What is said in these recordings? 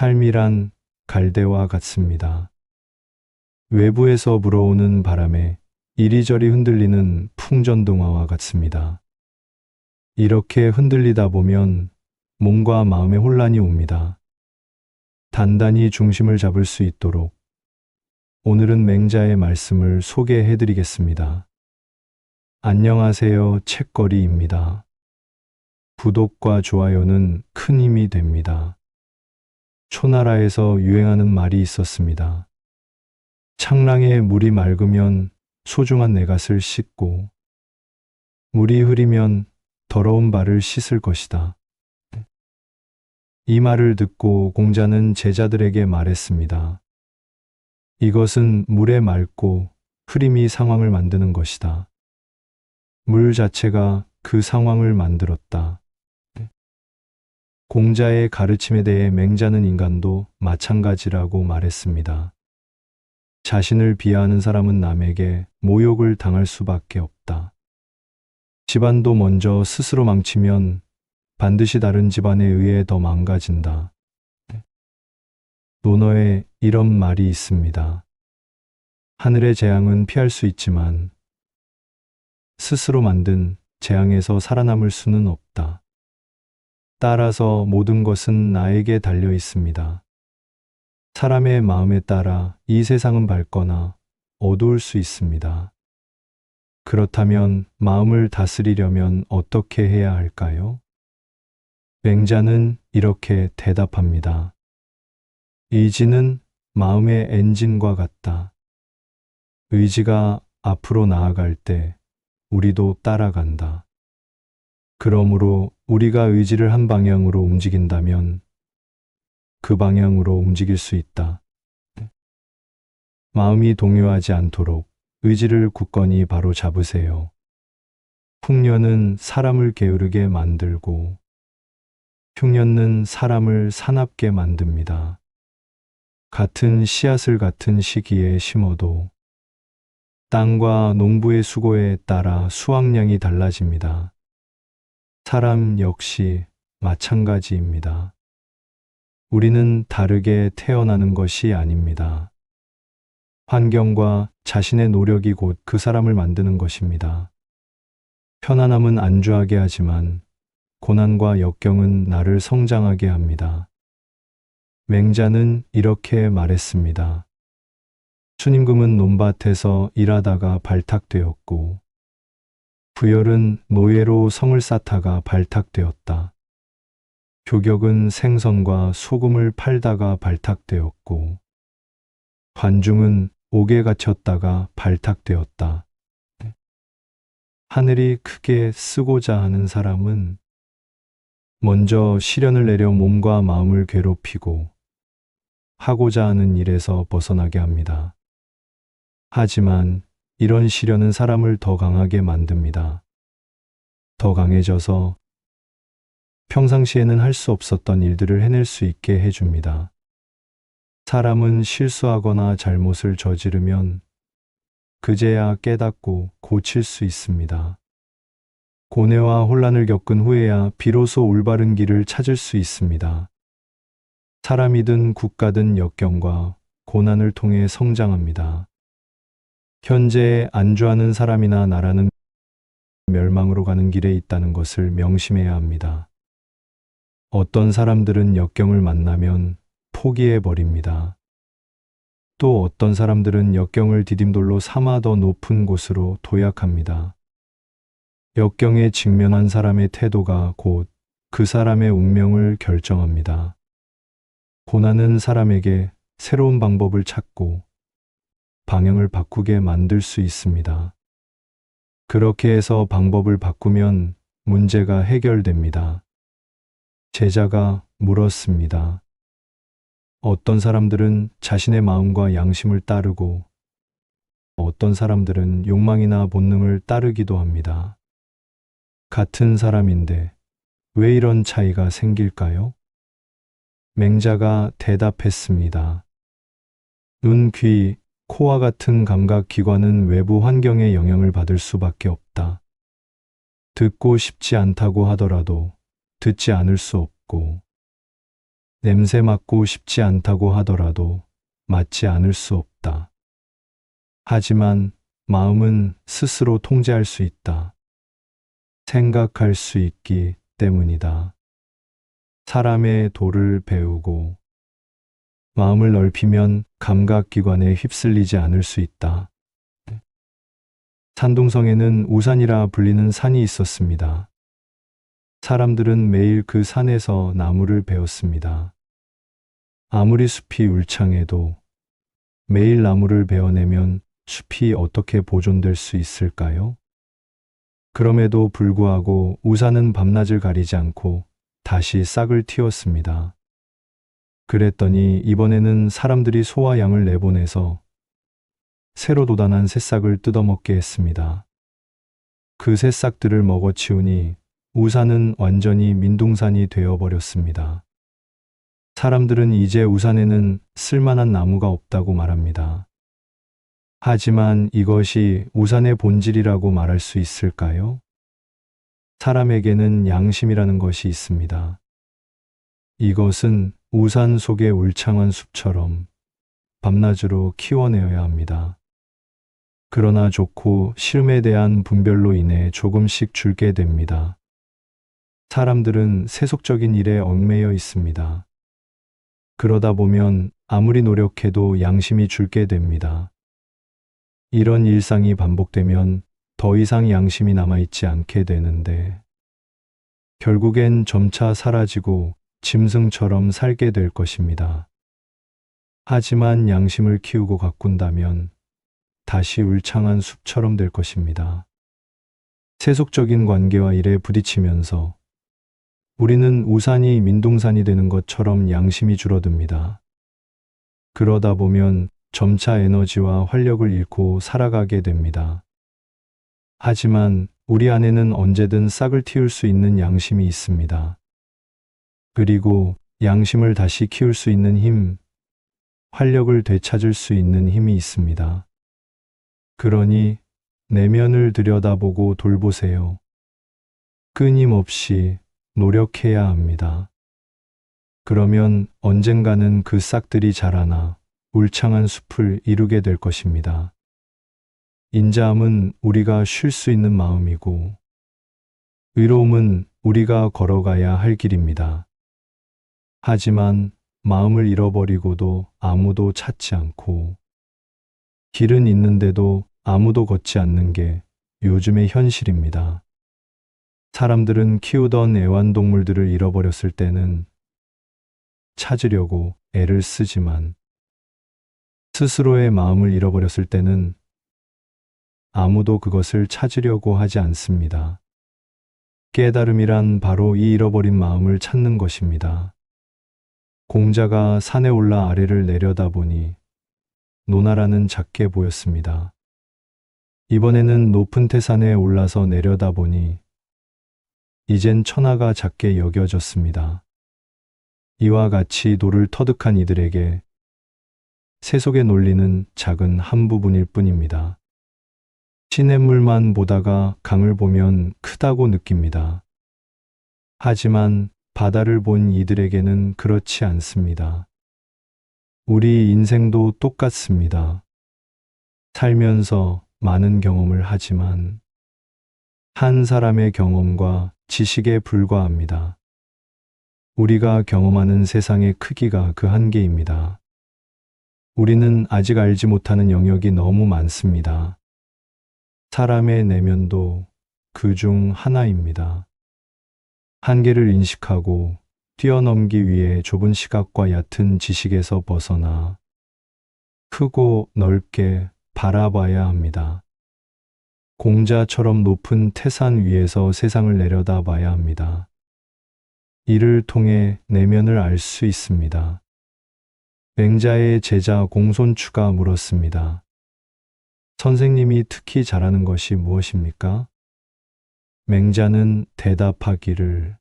삶이란 갈대와 같습니다. 외부에서 불어오는 바람에 이리저리 흔들리는 풍전등화와 같습니다. 이렇게 흔들리다 보면 몸과 마음에 혼란이 옵니다. 단단히 중심을 잡을 수 있도록 오늘은 맹자의 말씀을 소개해 드리겠습니다. 안녕하세요, 책거리입니다. 구독과 좋아요는 큰 힘이 됩니다. 초나라에서 유행하는 말이 있었습니다. 창랑에 물이 맑으면 소중한 내 갓을 씻고 물이 흐리면 더러운 발을 씻을 것이다. 이 말을 듣고 공자는 제자들에게 말했습니다. 이것은 물에 맑고 흐림이 상황을 만드는 것이다. 물 자체가 그 상황을 만들었다. 공자의 가르침에 대해 맹자는 인간도 마찬가지라고 말했습니다. 자신을 비하하는 사람은 남에게 모욕을 당할 수밖에 없다. 집안도 먼저 스스로 망치면 반드시 다른 집안에 의해 더 망가진다. 논어에 이런 말이 있습니다. 하늘의 재앙은 피할 수 있지만 스스로 만든 재앙에서 살아남을 수는 없다. 따라서 모든 것은 나에게 달려 있습니다. 사람의 마음에 따라 이 세상은 밝거나 어두울 수 있습니다. 그렇다면 마음을 다스리려면 어떻게 해야 할까요? 맹자는 이렇게 대답합니다. 의지는 마음의 엔진과 같다. 의지가 앞으로 나아갈 때 우리도 따라간다. 그러므로 우리가 의지를 한 방향으로 움직인다면 그 방향으로 움직일 수 있다. 마음이 동요하지 않도록 의지를 굳건히 바로 잡으세요. 풍년은 사람을 게으르게 만들고 흉년은 사람을 사납게 만듭니다. 같은 씨앗을 같은 시기에 심어도 땅과 농부의 수고에 따라 수확량이 달라집니다. 사람 역시 마찬가지입니다. 우리는 다르게 태어나는 것이 아닙니다. 환경과 자신의 노력이 곧 그 사람을 만드는 것입니다. 편안함은 안주하게 하지만 고난과 역경은 나를 성장하게 합니다. 맹자는 이렇게 말했습니다. 순임금은 논밭에서 일하다가 발탁되었고 부열은 노예로 성을 쌓다가 발탁되었다. 교격은 생선과 소금을 팔다가 발탁되었고 관중은 옥에 갇혔다가 발탁되었다. 하늘이 크게 쓰고자 하는 사람은 먼저 시련을 내려 몸과 마음을 괴롭히고 하고자 하는 일에서 벗어나게 합니다. 하지만 이런 시련은 사람을 더 강하게 만듭니다. 더 강해져서 평상시에는 할 수 없었던 일들을 해낼 수 있게 해줍니다. 사람은 실수하거나 잘못을 저지르면 그제야 깨닫고 고칠 수 있습니다. 고뇌와 혼란을 겪은 후에야 비로소 올바른 길을 찾을 수 있습니다. 사람이든 국가든 역경과 고난을 통해 성장합니다. 현재에 안주하는 사람이나 나라는 멸망으로 가는 길에 있다는 것을 명심해야 합니다. 어떤 사람들은 역경을 만나면 포기해 버립니다. 또 어떤 사람들은 역경을 디딤돌로 삼아 더 높은 곳으로 도약합니다. 역경에 직면한 사람의 태도가 곧 그 사람의 운명을 결정합니다. 고난은 사람에게 새로운 방법을 찾고 방향을 바꾸게 만들 수 있습니다. 그렇게 해서 방법을 바꾸면 문제가 해결됩니다. 제자가 물었습니다. 어떤 사람들은 자신의 마음과 양심을 따르고 어떤 사람들은 욕망이나 본능을 따르기도 합니다. 같은 사람인데 왜 이런 차이가 생길까요? 맹자가 대답했습니다. 눈, 귀, 코와 같은 감각 기관은 외부 환경의 영향을 받을 수밖에 없다. 듣고 싶지 않다고 하더라도 듣지 않을 수 없고 냄새 맡고 싶지 않다고 하더라도 맡지 않을 수 없다. 하지만 마음은 스스로 통제할 수 있다. 생각할 수 있기 때문이다. 사람의 도를 배우고 마음을 넓히면 감각기관에 휩쓸리지 않을 수 있다. 산둥성에는 우산이라 불리는 산이 있었습니다. 사람들은 매일 그 산에서 나무를 베었습니다. 아무리 숲이 울창해도 매일 나무를 베어내면 숲이 어떻게 보존될 수 있을까요? 그럼에도 불구하고 우산은 밤낮을 가리지 않고 다시 싹을 틔웠습니다. 그랬더니 이번에는 사람들이 소와 양을 내보내서 새로 돋아난 새싹을 뜯어먹게 했습니다. 그 새싹들을 먹어치우니 우산은 완전히 민둥산이 되어버렸습니다. 사람들은 이제 우산에는 쓸만한 나무가 없다고 말합니다. 하지만 이것이 우산의 본질이라고 말할 수 있을까요? 사람에게는 양심이라는 것이 있습니다. 이것은 우산 속의 울창한 숲처럼 밤낮으로 키워내어야 합니다. 그러나 좋고 싫음에 대한 분별로 인해 조금씩 줄게 됩니다. 사람들은 세속적인 일에 얽매여 있습니다. 그러다 보면 아무리 노력해도 양심이 줄게 됩니다. 이런 일상이 반복되면 더 이상 양심이 남아있지 않게 되는데 결국엔 점차 사라지고 짐승처럼 살게 될 것입니다. 하지만 양심을 키우고 가꾼다면 다시 울창한 숲처럼 될 것입니다. 세속적인 관계와 일에 부딪히면서 우리는 우산이 민둥산이 되는 것처럼 양심이 줄어듭니다. 그러다 보면 점차 에너지와 활력을 잃고 살아가게 됩니다. 하지만 우리 안에는 언제든 싹을 틔울 수 있는 양심이 있습니다. 그리고 양심을 다시 키울 수 있는 힘, 활력을 되찾을 수 있는 힘이 있습니다. 그러니 내면을 들여다보고 돌보세요. 끊임없이 노력해야 합니다. 그러면 언젠가는 그 싹들이 자라나 울창한 숲을 이루게 될 것입니다. 인자함은 우리가 쉴 수 있는 마음이고, 의로움은 우리가 걸어가야 할 길입니다. 하지만 마음을 잃어버리고도 아무도 찾지 않고, 길은 있는데도 아무도 걷지 않는 게 요즘의 현실입니다. 사람들은 키우던 애완동물들을 잃어버렸을 때는 찾으려고 애를 쓰지만 스스로의 마음을 잃어버렸을 때는 아무도 그것을 찾으려고 하지 않습니다. 깨달음이란 바로 이 잃어버린 마음을 찾는 것입니다. 공자가 산에 올라 아래를 내려다보니 노나라는 작게 보였습니다. 이번에는 높은 태산에 올라서 내려다보니 이젠 천하가 작게 여겨졌습니다. 이와 같이 노를 터득한 이들에게 세속의 논리는 작은 한 부분일 뿐입니다. 시냇물만 보다가 강을 보면 크다고 느낍니다. 하지만 바다를 본 이들에게는 그렇지 않습니다. 우리 인생도 똑같습니다. 살면서 많은 경험을 하지만 한 사람의 경험과 지식에 불과합니다. 우리가 경험하는 세상의 크기가 그 한계입니다. 우리는 아직 알지 못하는 영역이 너무 많습니다. 사람의 내면도 그 중 하나입니다. 한계를 인식하고 뛰어넘기 위해 좁은 시각과 얕은 지식에서 벗어나 크고 넓게 바라봐야 합니다. 공자처럼 높은 태산 위에서 세상을 내려다봐야 합니다. 이를 통해 내면을 알 수 있습니다. 맹자의 제자 공손추가 물었습니다. 선생님이 특히 잘하는 것이 무엇입니까? 맹자는 대답하기를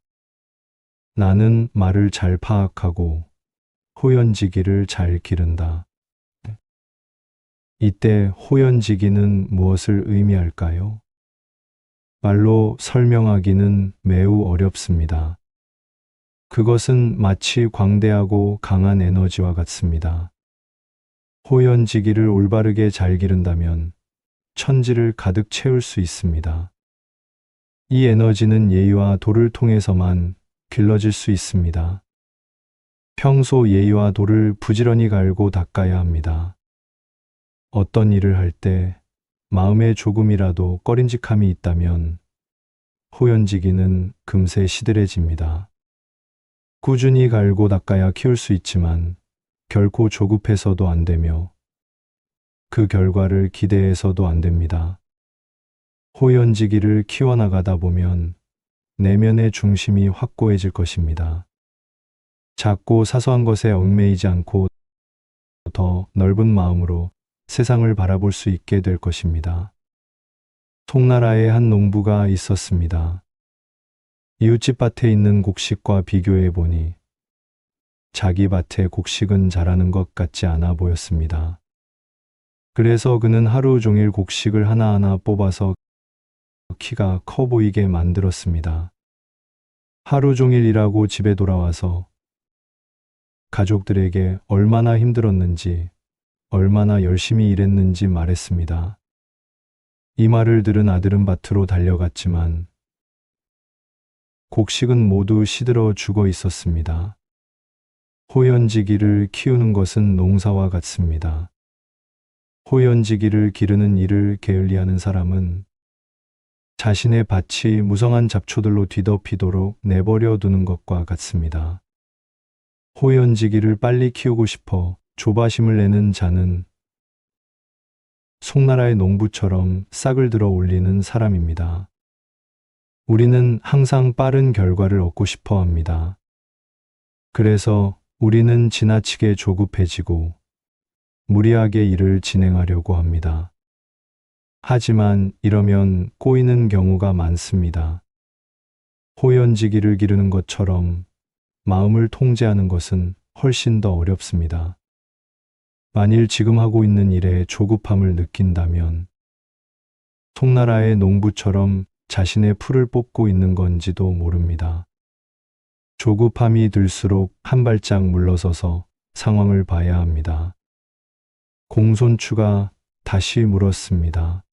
나는 말을 잘 파악하고 호연지기를 잘 기른다. 이때 호연지기는 무엇을 의미할까요? 말로 설명하기는 매우 어렵습니다. 그것은 마치 광대하고 강한 에너지와 같습니다. 호연지기를 올바르게 잘 기른다면 천지를 가득 채울 수 있습니다. 이 에너지는 예의와 도를 통해서만 길러질 수 있습니다. 평소 예의와 도를 부지런히 갈고 닦아야 합니다. 어떤 일을 할 때 마음에 조금이라도 꺼림직함이 있다면 호연지기는 금세 시들해집니다. 꾸준히 갈고 닦아야 키울 수 있지만 결코 조급해서도 안 되며 그 결과를 기대해서도 안 됩니다. 호연지기를 키워나가다 보면 내면의 중심이 확고해질 것입니다. 작고 사소한 것에 얽매이지 않고 더 넓은 마음으로 세상을 바라볼 수 있게 될 것입니다. 송나라에 한 농부가 있었습니다. 이웃집 밭에 있는 곡식과 비교해 보니 자기 밭의 곡식은 자라는 것 같지 않아 보였습니다. 그래서 그는 하루 종일 곡식을 하나하나 뽑아서 키가 커 보이게 만들었습니다. 하루 종일 일하고 집에 돌아와서 가족들에게 얼마나 힘들었는지, 얼마나 열심히 일했는지 말했습니다. 이 말을 들은 아들은 밭으로 달려갔지만 곡식은 모두 시들어 죽어 있었습니다. 호연지기를 키우는 것은 농사와 같습니다. 호연지기를 기르는 일을 게을리하는 사람은 자신의 밭이 무성한 잡초들로 뒤덮이도록 내버려 두는 것과 같습니다. 호연지기를 빨리 키우고 싶어 조바심을 내는 자는 송나라의 농부처럼 싹을 들어 올리는 사람입니다. 우리는 항상 빠른 결과를 얻고 싶어 합니다. 그래서 우리는 지나치게 조급해지고 무리하게 일을 진행하려고 합니다. 하지만 이러면 꼬이는 경우가 많습니다. 호연지기를 기르는 것처럼 마음을 통제하는 것은 훨씬 더 어렵습니다. 만일 지금 하고 있는 일에 조급함을 느낀다면 송나라의 농부처럼 자신의 풀을 뽑고 있는 건지도 모릅니다. 조급함이 들수록 한 발짝 물러서서 상황을 봐야 합니다. 공손추가 다시 물었습니다.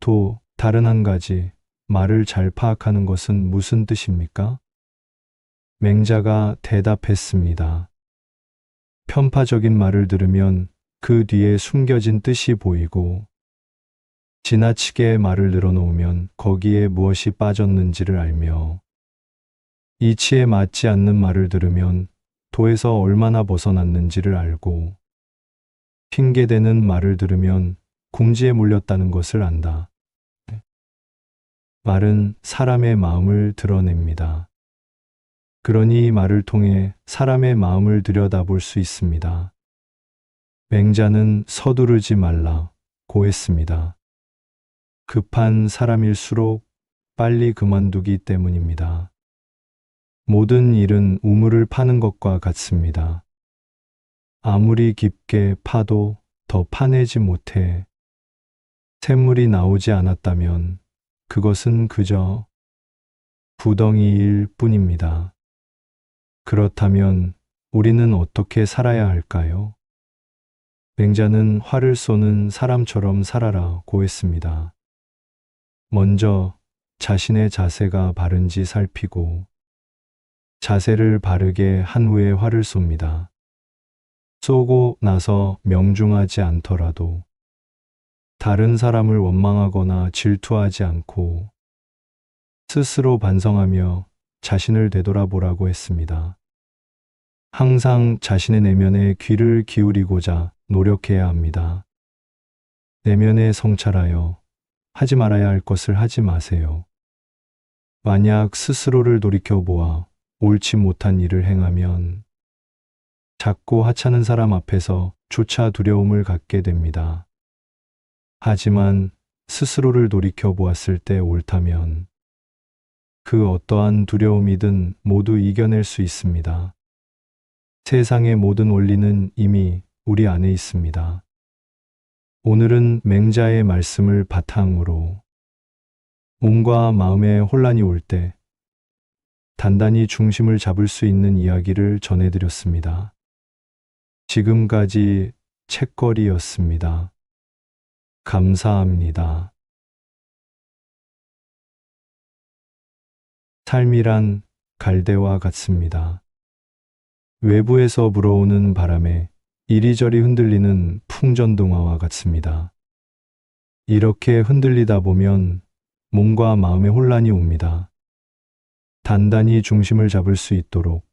또 다른 한 가지, 말을 잘 파악하는 것은 무슨 뜻입니까? 맹자가 대답했습니다. 편파적인 말을 들으면 그 뒤에 숨겨진 뜻이 보이고 지나치게 말을 늘어놓으면 거기에 무엇이 빠졌는지를 알며 이치에 맞지 않는 말을 들으면 도에서 얼마나 벗어났는지를 알고 핑계대는 말을 들으면 궁지에 몰렸다는 것을 안다. 말은 사람의 마음을 드러냅니다. 그러니 말을 통해 사람의 마음을 들여다볼 수 있습니다. 맹자는 서두르지 말라고 했습니다. 급한 사람일수록 빨리 그만두기 때문입니다. 모든 일은 우물을 파는 것과 같습니다. 아무리 깊게 파도 더 파내지 못해 샘물이 나오지 않았다면 그것은 그저 부덩이일 뿐입니다. 그렇다면 우리는 어떻게 살아야 할까요? 맹자는 활을 쏘는 사람처럼 살아라고 했습니다. 먼저 자신의 자세가 바른지 살피고 자세를 바르게 한 후에 활을 쏩니다. 쏘고 나서 명중하지 않더라도 다른 사람을 원망하거나 질투하지 않고 스스로 반성하며 자신을 되돌아보라고 했습니다. 항상 자신의 내면에 귀를 기울이고자 노력해야 합니다. 내면에 성찰하여 하지 말아야 할 것을 하지 마세요. 만약 스스로를 돌이켜보아 옳지 못한 일을 행하면 작고 하찮은 사람 앞에서 조차 두려움을 갖게 됩니다. 하지만 스스로를 돌이켜보았을 때 옳다면 그 어떠한 두려움이든 모두 이겨낼 수 있습니다. 세상의 모든 원리는 이미 우리 안에 있습니다. 오늘은 맹자의 말씀을 바탕으로 몸과 마음에 혼란이 올 때 단단히 중심을 잡을 수 있는 이야기를 전해드렸습니다. 지금까지 책거리였습니다. 감사합니다. 삶이란 갈대와 같습니다. 외부에서 불어오는 바람에 이리저리 흔들리는 풍전등화와 같습니다. 이렇게 흔들리다 보면 몸과 마음에 혼란이 옵니다. 단단히 중심을 잡을 수 있도록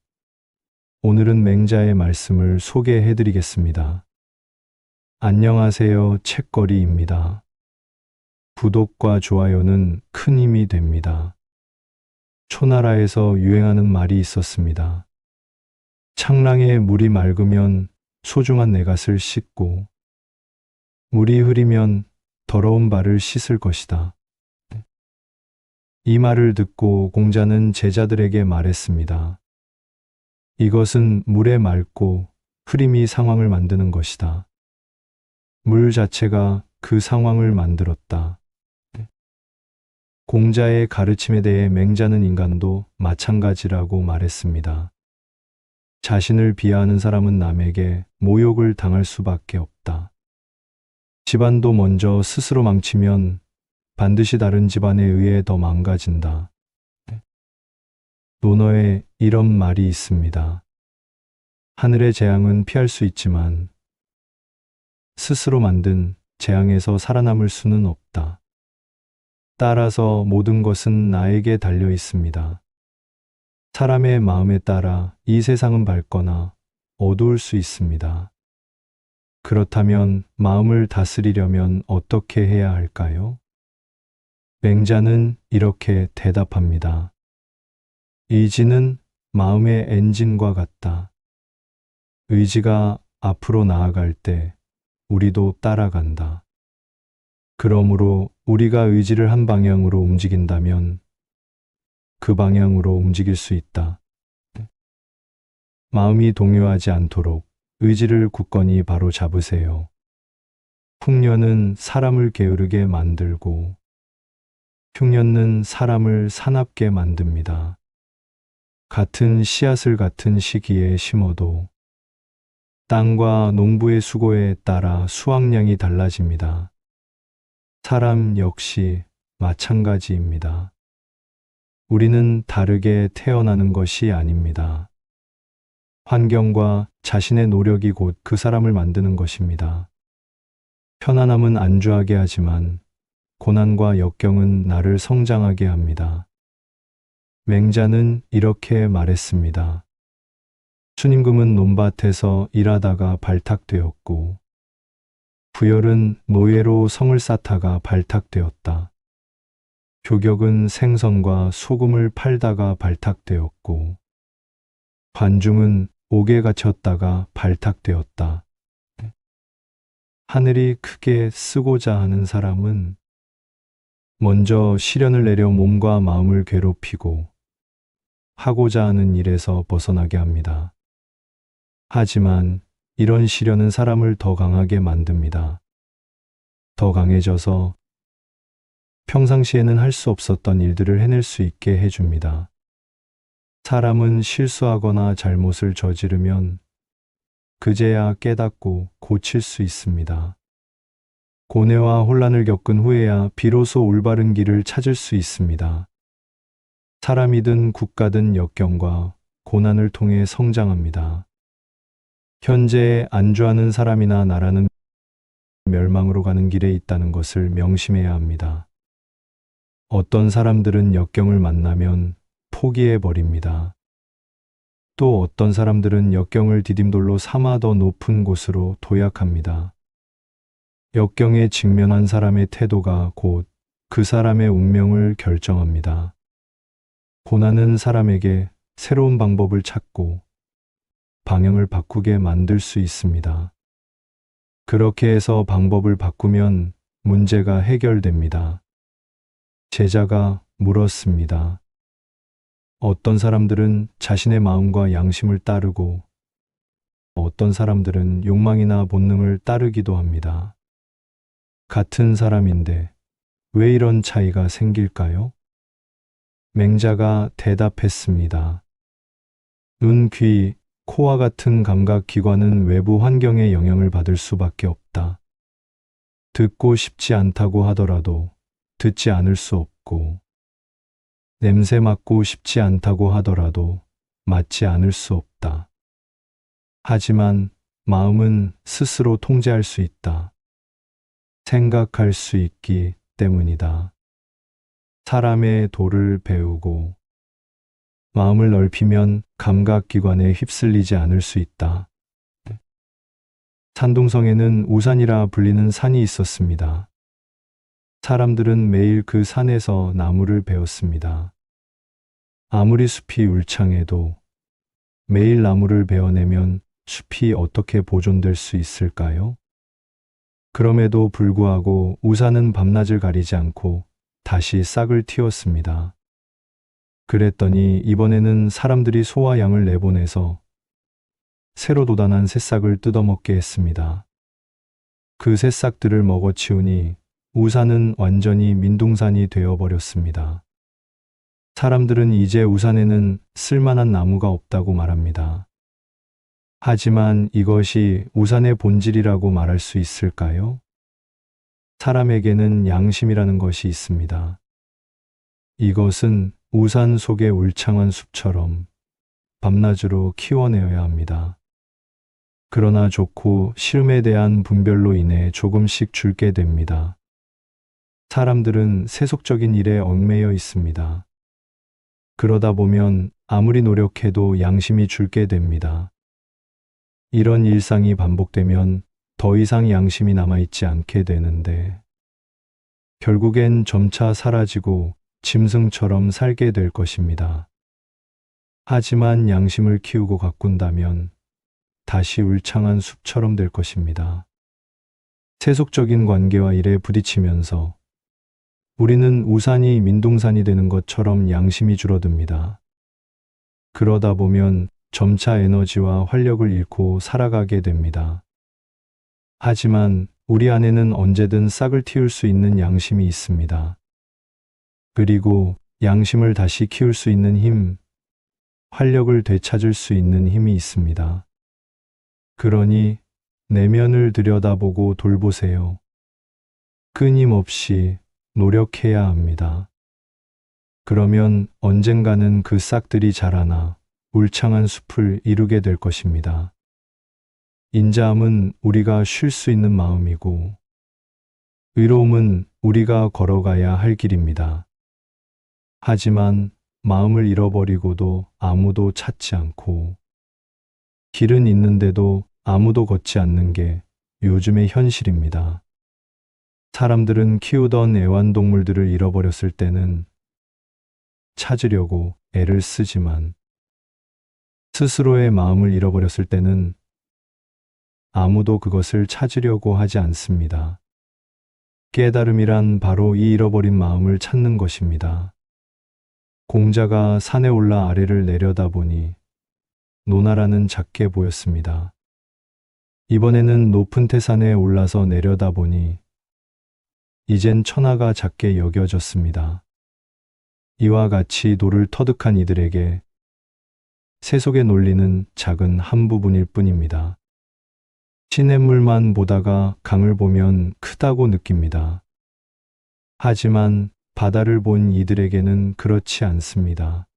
오늘은 맹자의 말씀을 소개해 드리겠습니다. 안녕하세요. 책거리입니다. 구독과 좋아요는 큰 힘이 됩니다. 초나라에서 유행하는 말이 있었습니다. 창랑에 물이 맑으면 소중한 내 갓을 씻고 물이 흐리면 더러운 발을 씻을 것이다. 이 말을 듣고 공자는 제자들에게 말했습니다. 이것은 물에 맑고 흐림이 상황을 만드는 것이다. 물 자체가 그 상황을 만들었다. 공자의 가르침에 대해 맹자는 인간도 마찬가지라고 말했습니다. 자신을 비하하는 사람은 남에게 모욕을 당할 수밖에 없다. 집안도 먼저 스스로 망치면 반드시 다른 집안에 의해 더 망가진다. 논어에 이런 말이 있습니다. 하늘의 재앙은 피할 수 있지만 스스로 만든 재앙에서 살아남을 수는 없다. 따라서 모든 것은 나에게 달려 있습니다. 사람의 마음에 따라 이 세상은 밝거나 어두울 수 있습니다. 그렇다면 마음을 다스리려면 어떻게 해야 할까요? 맹자는 이렇게 대답합니다. 의지는 마음의 엔진과 같다. 의지가 앞으로 나아갈 때 우리도 따라간다. 그러므로 우리가 의지를 한 방향으로 움직인다면 그 방향으로 움직일 수 있다. 마음이 동요하지 않도록 의지를 굳건히 바로 잡으세요. 풍년은 사람을 게으르게 만들고 흉년은 사람을 사납게 만듭니다. 같은 씨앗을 같은 시기에 심어도 땅과 농부의 수고에 따라 수확량이 달라집니다. 사람 역시 마찬가지입니다. 우리는 다르게 태어나는 것이 아닙니다. 환경과 자신의 노력이 곧 그 사람을 만드는 것입니다. 편안함은 안주하게 하지만 고난과 역경은 나를 성장하게 합니다. 맹자는 이렇게 말했습니다. 추임금은 논밭에서 일하다가 발탁되었고 부열은 노예로 성을 쌓다가 발탁되었다. 교격은 생선과 소금을 팔다가 발탁되었고 관중은 옥에 갇혔다가 발탁되었다. 하늘이 크게 쓰고자 하는 사람은 먼저 시련을 내려 몸과 마음을 괴롭히고 하고자 하는 일에서 벗어나게 합니다. 하지만 이런 시련은 사람을 더 강하게 만듭니다. 더 강해져서 평상시에는 할 수 없었던 일들을 해낼 수 있게 해줍니다. 사람은 실수하거나 잘못을 저지르면 그제야 깨닫고 고칠 수 있습니다. 고뇌와 혼란을 겪은 후에야 비로소 올바른 길을 찾을 수 있습니다. 사람이든 국가든 역경과 고난을 통해 성장합니다. 현재에 안주하는 사람이나 나라는 멸망으로 가는 길에 있다는 것을 명심해야 합니다. 어떤 사람들은 역경을 만나면 포기해 버립니다. 또 어떤 사람들은 역경을 디딤돌로 삼아 더 높은 곳으로 도약합니다. 역경에 직면한 사람의 태도가 곧 그 사람의 운명을 결정합니다. 고난은 사람에게 새로운 방법을 찾고 방향을 바꾸게 만들 수 있습니다. 그렇게 해서 방법을 바꾸면 문제가 해결됩니다. 제자가 물었습니다. 어떤 사람들은 자신의 마음과 양심을 따르고 어떤 사람들은 욕망이나 본능을 따르기도 합니다. 같은 사람인데 왜 이런 차이가 생길까요? 맹자가 대답했습니다. 눈, 귀, 코와 같은 감각 기관은 외부 환경의 영향을 받을 수밖에 없다. 듣고 싶지 않다고 하더라도 듣지 않을 수 없고, 냄새 맡고 싶지 않다고 하더라도 맡지 않을 수 없다. 하지만 마음은 스스로 통제할 수 있다. 생각할 수 있기 때문이다. 사람의 도를 배우고 마음을 넓히면 감각기관에 휩쓸리지 않을 수 있다. 산둥성에는 우산이라 불리는 산이 있었습니다. 사람들은 매일 그 산에서 나무를 베었습니다. 아무리 숲이 울창해도 매일 나무를 베어내면 숲이 어떻게 보존될 수 있을까요? 그럼에도 불구하고 우산은 밤낮을 가리지 않고 다시 싹을 틔웠습니다. 그랬더니 이번에는 사람들이 소와 양을 내보내서 새로 돋아난 새싹을 뜯어먹게 했습니다. 그 새싹들을 먹어치우니 우산은 완전히 민둥산이 되어버렸습니다. 사람들은 이제 우산에는 쓸만한 나무가 없다고 말합니다. 하지만 이것이 우산의 본질이라고 말할 수 있을까요? 사람에게는 양심이라는 것이 있습니다. 이것은 우산 속의 울창한 숲처럼 밤낮으로 키워내어야 합니다. 그러나 좋고 싫음에 대한 분별로 인해 조금씩 줄게 됩니다. 사람들은 세속적인 일에 얽매여 있습니다. 그러다 보면 아무리 노력해도 양심이 줄게 됩니다. 이런 일상이 반복되면 더 이상 양심이 남아있지 않게 되는데, 결국엔 점차 사라지고 짐승처럼 살게 될 것입니다. 하지만 양심을 키우고 가꾼다면 다시 울창한 숲처럼 될 것입니다. 세속적인 관계와 일에 부딪히면서 우리는 우산이 민둥산이 되는 것처럼 양심이 줄어듭니다. 그러다 보면 점차 에너지와 활력을 잃고 살아가게 됩니다. 하지만 우리 안에는 언제든 싹을 틔울 수 있는 양심이 있습니다. 그리고 양심을 다시 키울 수 있는 힘, 활력을 되찾을 수 있는 힘이 있습니다. 그러니 내면을 들여다보고 돌보세요. 끊임없이 노력해야 합니다. 그러면 언젠가는 그 싹들이 자라나 울창한 숲을 이루게 될 것입니다. 인자함은 우리가 쉴 수 있는 마음이고, 의로움은 우리가 걸어가야 할 길입니다. 하지만 마음을 잃어버리고도 아무도 찾지 않고, 길은 있는데도 아무도 걷지 않는 게 요즘의 현실입니다. 사람들은 키우던 애완동물들을 잃어버렸을 때는 찾으려고 애를 쓰지만, 스스로의 마음을 잃어버렸을 때는 아무도 그것을 찾으려고 하지 않습니다. 깨달음이란 바로 이 잃어버린 마음을 찾는 것입니다. 공자가 산에 올라 아래를 내려다보니 노나라는 작게 보였습니다. 이번에는 높은 태산에 올라서 내려다보니 이젠 천하가 작게 여겨졌습니다. 이와 같이 노를 터득한 이들에게 세속의 논리는 작은 한 부분일 뿐입니다. 시냇물만 보다가 강을 보면 크다고 느낍니다. 하지만 바다를 본 이들에게는 그렇지 않습니다.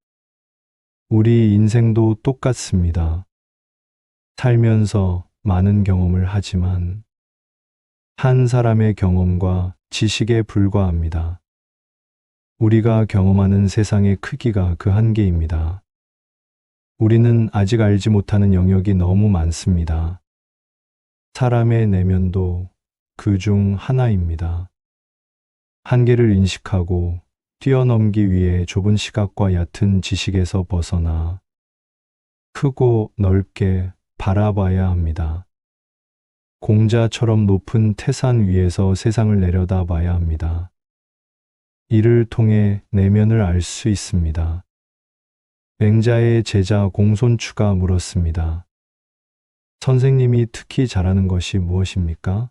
우리 인생도 똑같습니다. 살면서 많은 경험을 하지만 한 사람의 경험과 지식에 불과합니다. 우리가 경험하는 세상의 크기가 그 한계입니다. 우리는 아직 알지 못하는 영역이 너무 많습니다. 사람의 내면도 그 중 하나입니다. 한계를 인식하고 뛰어넘기 위해 좁은 시각과 얕은 지식에서 벗어나 크고 넓게 바라봐야 합니다. 공자처럼 높은 태산 위에서 세상을 내려다봐야 합니다. 이를 통해 내면을 알 수 있습니다. 맹자의 제자 공손추가 물었습니다. 선생님이 특히 잘하는 것이 무엇입니까?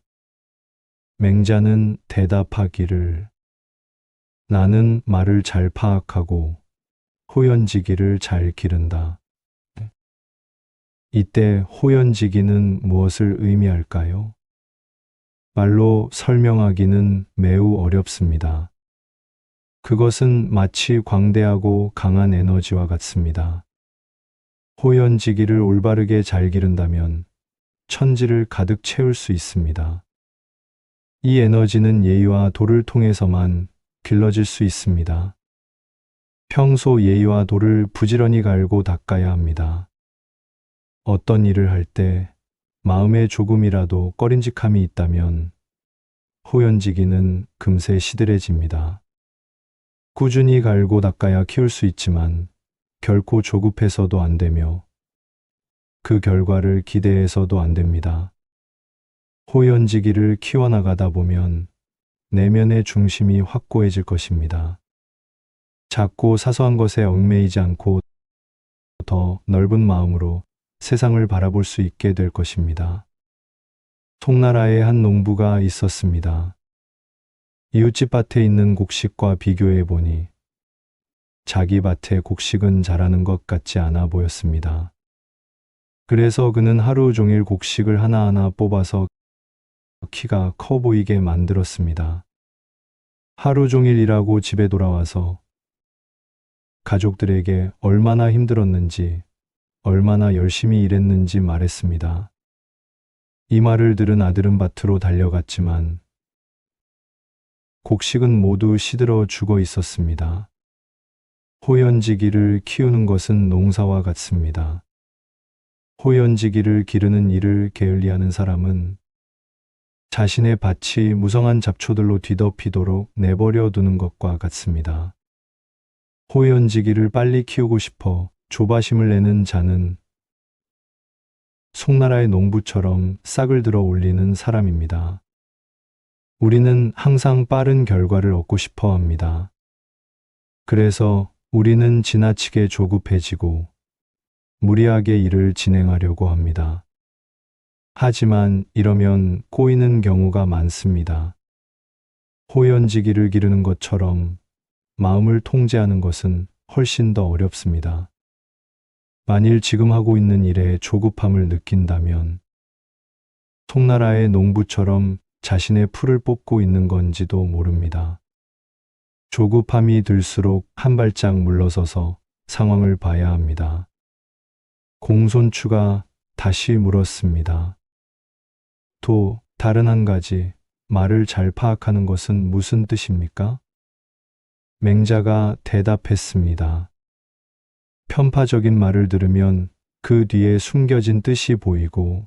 맹자는 대답하기를, 나는 말을 잘 파악하고 호연지기를 잘 기른다. 이때 호연지기는 무엇을 의미할까요? 말로 설명하기는 매우 어렵습니다. 그것은 마치 광대하고 강한 에너지와 같습니다. 호연지기를 올바르게 잘 기른다면 천지를 가득 채울 수 있습니다. 이 에너지는 예의와 도를 통해서만 길러질 수 있습니다. 평소 예의와 도를 부지런히 갈고 닦아야 합니다. 어떤 일을 할 때 마음에 조금이라도 꺼림직함이 있다면 호연지기는 금세 시들해집니다. 꾸준히 갈고 닦아야 키울 수 있지만 결코 조급해서도 안 되며 그 결과를 기대해서도 안 됩니다. 호연지기를 키워나가다 보면 내면의 중심이 확고해질 것입니다. 작고 사소한 것에 얽매이지 않고 더 넓은 마음으로 세상을 바라볼 수 있게 될 것입니다. 송나라에 한 농부가 있었습니다. 이웃집 밭에 있는 곡식과 비교해 보니 자기 밭에 곡식은 자라는 것 같지 않아 보였습니다. 그래서 그는 하루 종일 곡식을 하나하나 뽑아서 키가 커 보이게 만들었습니다. 하루 종일 일하고 집에 돌아와서 가족들에게 얼마나 힘들었는지, 얼마나 열심히 일했는지 말했습니다. 이 말을 들은 아들은 밭으로 달려갔지만 곡식은 모두 시들어 죽어 있었습니다. 호연지기를 키우는 것은 농사와 같습니다. 호연지기를 기르는 일을 게을리하는 사람은 자신의 밭이 무성한 잡초들로 뒤덮이도록 내버려 두는 것과 같습니다. 호연지기를 빨리 키우고 싶어 조바심을 내는 자는 송나라의 농부처럼 싹을 들어 올리는 사람입니다. 우리는 항상 빠른 결과를 얻고 싶어 합니다. 그래서 우리는 지나치게 조급해지고 무리하게 일을 진행하려고 합니다. 하지만 이러면 꼬이는 경우가 많습니다. 호연지기를 기르는 것처럼 마음을 통제하는 것은 훨씬 더 어렵습니다. 만일 지금 하고 있는 일에 조급함을 느낀다면 송나라의 농부처럼 자신의 풀을 뽑고 있는 건지도 모릅니다. 조급함이 들수록 한 발짝 물러서서 상황을 봐야 합니다. 공손추가 다시 물었습니다. 또 다른 한 가지, 말을 잘 파악하는 것은 무슨 뜻입니까? 맹자가 대답했습니다. 편파적인 말을 들으면 그 뒤에 숨겨진 뜻이 보이고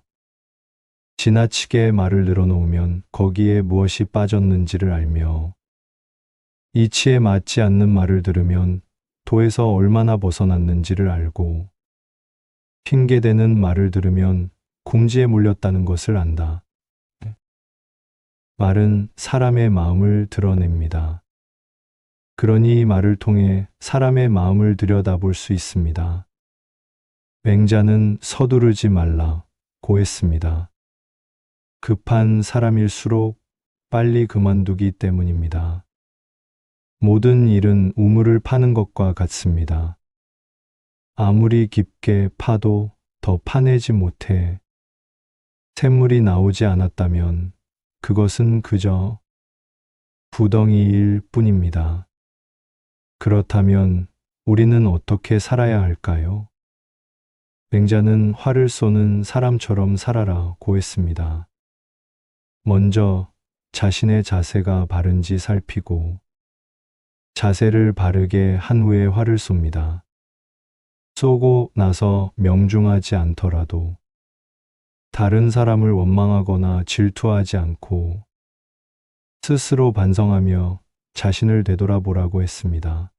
지나치게 말을 늘어놓으면 거기에 무엇이 빠졌는지를 알며 이치에 맞지 않는 말을 들으면 도에서 얼마나 벗어났는지를 알고 핑계대는 말을 들으면 궁지에 몰렸다는 것을 안다. 말은 사람의 마음을 드러냅니다. 그러니 이 말을 통해 사람의 마음을 들여다볼 수 있습니다. 맹자는 서두르지 말라고 했습니다. 급한 사람일수록 빨리 그만두기 때문입니다. 모든 일은 우물을 파는 것과 같습니다. 아무리 깊게 파도 더 파내지 못해 샘물이 나오지 않았다면 그것은 그저 부덩이일 뿐입니다. 그렇다면 우리는 어떻게 살아야 할까요? 맹자는 화를 쏘는 사람처럼 살아라고 했습니다. 먼저 자신의 자세가 바른지 살피고 자세를 바르게 한 후에 화를 쏩니다. 쏘고 나서 명중하지 않더라도 다른 사람을 원망하거나 질투하지 않고 스스로 반성하며 자신을 되돌아보라고 했습니다.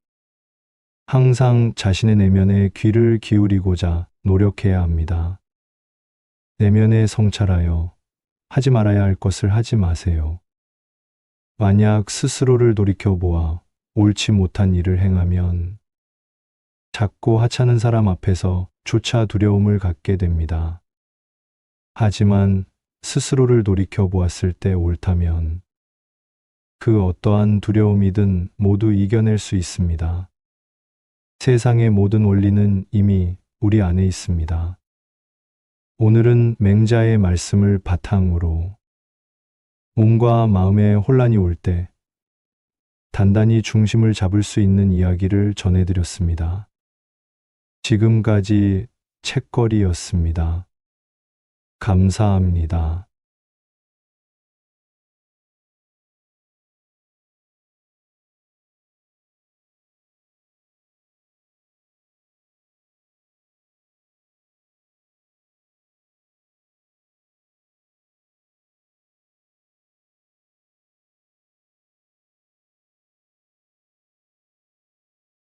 항상 자신의 내면에 귀를 기울이고자 노력해야 합니다. 내면에 성찰하여 하지 말아야 할 것을 하지 마세요. 만약 스스로를 돌이켜보아 옳지 못한 일을 행하면 작고 하찮은 사람 앞에서 조차 두려움을 갖게 됩니다. 하지만 스스로를 돌이켜보았을 때 옳다면 그 어떠한 두려움이든 모두 이겨낼 수 있습니다. 세상의 모든 원리는 이미 우리 안에 있습니다. 오늘은 맹자의 말씀을 바탕으로 몸과 마음에 혼란이 올 때 단단히 중심을 잡을 수 있는 이야기를 전해드렸습니다. 지금까지 책거리였습니다. 감사합니다.